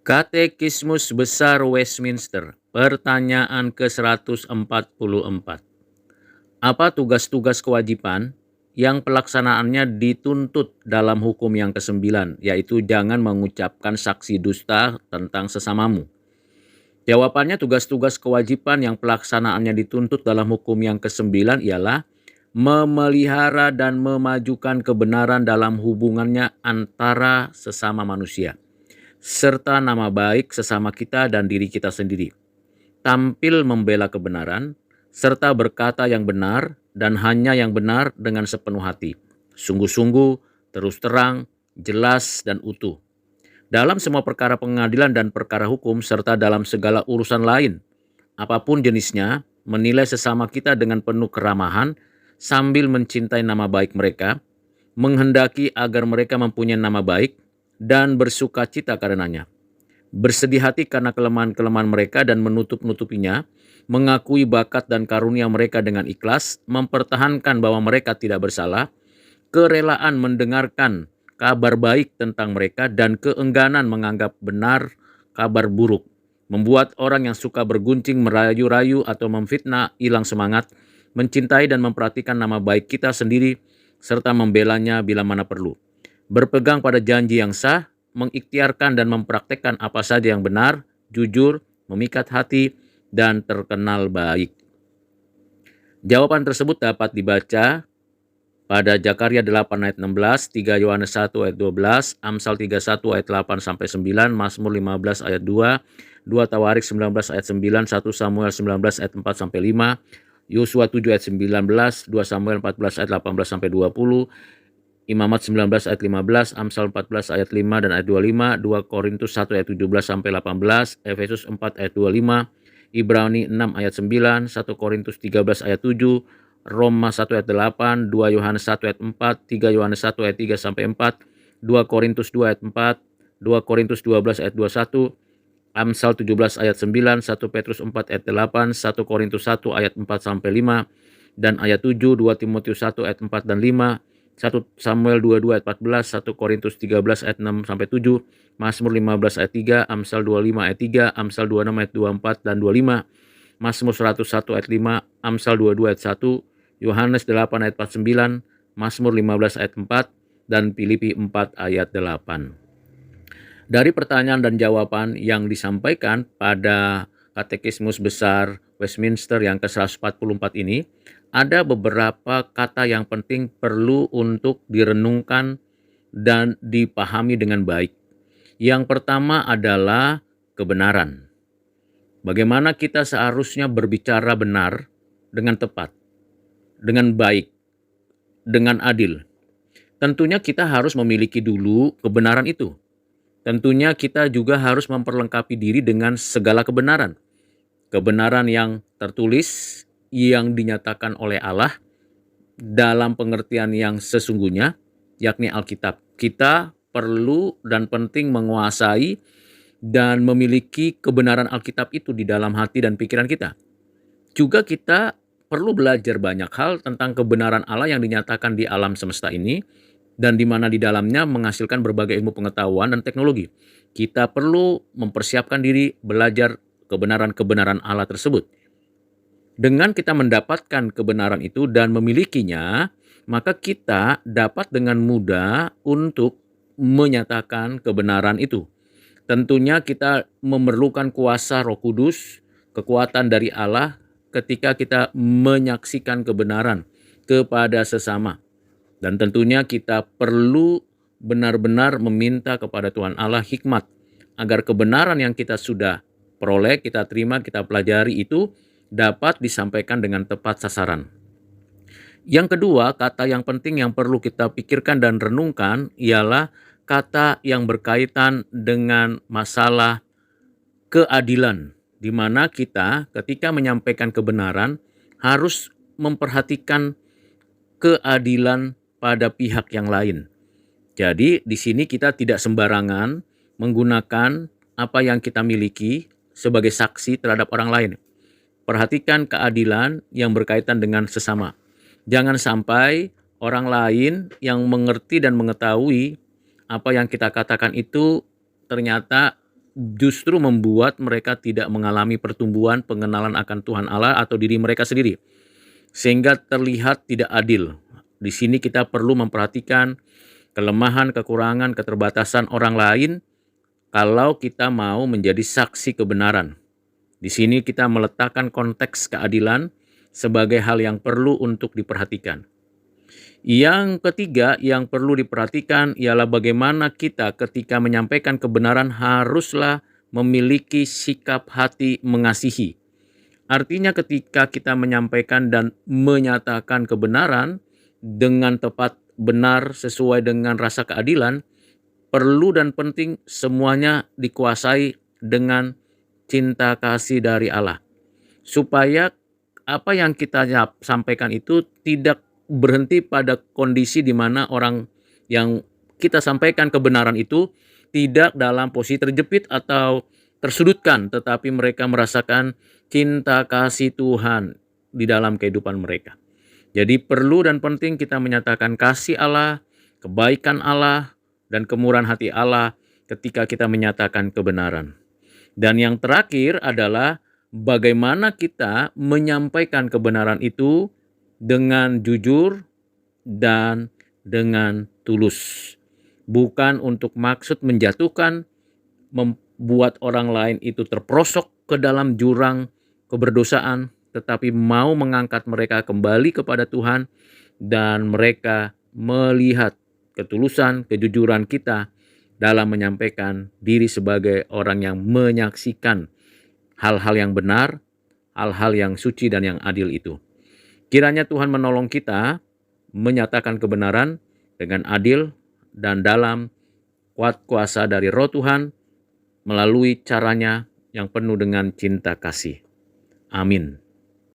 Katekismus Besar Westminster, pertanyaan ke-144. Apa tugas-tugas kewajiban yang pelaksanaannya dituntut dalam hukum yang ke-9, yaitu jangan mengucapkan saksi dusta tentang sesamamu? Jawabannya, tugas-tugas kewajiban yang pelaksanaannya dituntut dalam hukum yang ke-9 ialah memelihara dan memajukan kebenaran dalam hubungannya antara sesama manusia, serta nama baik sesama kita dan diri kita sendiri. Tampil membela kebenaran, serta berkata yang benar dan hanya yang benar dengan sepenuh hati. Sungguh-sungguh, terus terang, jelas, dan utuh. Dalam semua perkara pengadilan dan perkara hukum, serta dalam segala urusan lain, apapun jenisnya, menilai sesama kita dengan penuh keramahan, sambil mencintai nama baik mereka, menghendaki agar mereka mempunyai nama baik, dan bersuka cita karenanya. Bersedih hati karena kelemahan-kelemahan mereka dan menutup-nutupinya, mengakui bakat dan karunia mereka dengan ikhlas, mempertahankan bahwa mereka tidak bersalah, kerelaan mendengarkan kabar baik tentang mereka, dan keengganan menganggap benar kabar buruk, membuat orang yang suka berguncing, merayu-rayu, atau memfitnah hilang semangat, mencintai dan memperhatikan nama baik kita sendiri, serta membelanya bila mana perlu. Berpegang pada janji yang sah, mengikhtiarkan dan mempraktekkan apa saja yang benar, jujur, memikat hati, dan terkenal baik. Jawaban tersebut dapat dibaca pada Zakaria 8 ayat 16, 3 Yohanes 1 ayat 12, Amsal 31 ayat 8 sampai 9, Mazmur 15 ayat 2, 2 Tawarik 19 ayat 9, 1 Samuel 19 ayat 4 sampai 5, Yosua 7 ayat 19, 2 Samuel 14 ayat 18 sampai 20, Imamat 19 ayat 15, Amsal 14 ayat 5 dan ayat 25, 2 Korintus 1 ayat 17 sampai 18, Efesus 4 ayat 25, Ibrani 6 ayat 9, 1 Korintus 13 ayat 7, Roma 1 ayat 8, 2 Yohanes 1 ayat 4, 3 Yohanes 1 ayat 3 sampai 4, 2 Korintus 2 ayat 4, 2 Korintus 12 ayat 21, Amsal 17 ayat 9, 1 Petrus 4 ayat 8, 1 Korintus 1 ayat 4 sampai 5, dan ayat 7, 2 Timotius 1 ayat 4 dan 5, 1 Samuel 22 ayat 14, 1 Korintus 13 ayat 6 sampai 7, Mazmur 15 ayat 3, Amsal 25 ayat 3, Amsal 26 ayat 24 dan 25, Mazmur 101 ayat 5, Amsal 22 ayat 1, Yohanes 8 ayat 49, Mazmur 15 ayat 4, dan Filipi 4 ayat 8. Dari pertanyaan dan jawaban yang disampaikan pada Katekismus Besar Westminster yang ke-144 ini, ada beberapa kata yang penting perlu untuk direnungkan dan dipahami dengan baik. Yang pertama adalah kebenaran. Bagaimana kita seharusnya berbicara benar dengan tepat, dengan baik, dengan adil. Tentunya kita harus memiliki dulu kebenaran itu. Tentunya kita juga harus memperlengkapi diri dengan segala kebenaran. Kebenaran yang tertulis, yang dinyatakan oleh Allah dalam pengertian yang sesungguhnya, yakni Alkitab. Kita perlu dan penting menguasai dan memiliki kebenaran Alkitab itu di dalam hati dan pikiran kita. Juga kita perlu belajar banyak hal tentang kebenaran Allah yang dinyatakan di alam semesta ini, dan di mana di dalamnya menghasilkan berbagai ilmu pengetahuan dan teknologi. Kita perlu mempersiapkan diri belajar kebenaran-kebenaran Allah tersebut. Dengan kita mendapatkan kebenaran itu dan memilikinya, maka kita dapat dengan mudah untuk menyatakan kebenaran itu. Tentunya kita memerlukan kuasa Roh Kudus, kekuatan dari Allah ketika kita menyaksikan kebenaran kepada sesama. Dan tentunya kita perlu benar-benar meminta kepada Tuhan Allah hikmat agar kebenaran yang kita sudah peroleh, kita terima, kita pelajari itu dapat disampaikan dengan tepat sasaran. Yang kedua, kata yang penting yang perlu kita pikirkan dan renungkan ialah kata yang berkaitan dengan masalah keadilan, di mana kita ketika menyampaikan kebenaran harus memperhatikan keadilan pada pihak yang lain. Jadi di sini kita tidak sembarangan menggunakan apa yang kita miliki sebagai saksi terhadap orang lain. Perhatikan keadilan yang berkaitan dengan sesama. Jangan sampai orang lain yang mengerti dan mengetahui apa yang kita katakan itu ternyata justru membuat mereka tidak mengalami pertumbuhan pengenalan akan Tuhan Allah atau diri mereka sendiri, sehingga terlihat tidak adil. Di sini kita perlu memperhatikan kelemahan, kekurangan, keterbatasan orang lain kalau kita mau menjadi saksi kebenaran. Di sini kita meletakkan konteks keadilan sebagai hal yang perlu untuk diperhatikan. Yang ketiga yang perlu diperhatikan ialah bagaimana kita ketika menyampaikan kebenaran haruslah memiliki sikap hati mengasihi. Artinya ketika kita menyampaikan dan menyatakan kebenaran dengan tepat, benar, sesuai dengan rasa keadilan, perlu dan penting semuanya dikuasai dengan cinta kasih dari Allah. Supaya apa yang kita sampaikan itu tidak berhenti pada kondisi di mana orang yang kita sampaikan kebenaran itu tidak dalam posisi terjepit atau tersudutkan, tetapi mereka merasakan cinta kasih Tuhan di dalam kehidupan mereka. Jadi perlu dan penting kita menyatakan kasih Allah, kebaikan Allah, dan kemurahan hati Allah ketika kita menyatakan kebenaran. Dan yang terakhir adalah bagaimana kita menyampaikan kebenaran itu dengan jujur dan dengan tulus. Bukan untuk maksud menjatuhkan, membuat orang lain itu terperosok ke dalam jurang keberdosaan, tetapi mau mengangkat mereka kembali kepada Tuhan dan mereka melihat ketulusan, kejujuran kita dalam menyampaikan diri sebagai orang yang menyaksikan hal-hal yang benar, hal-hal yang suci dan yang adil itu. Kiranya Tuhan menolong kita menyatakan kebenaran dengan adil dan dalam kuat kuasa dari Roh Tuhan melalui caranya yang penuh dengan cinta kasih. Amin.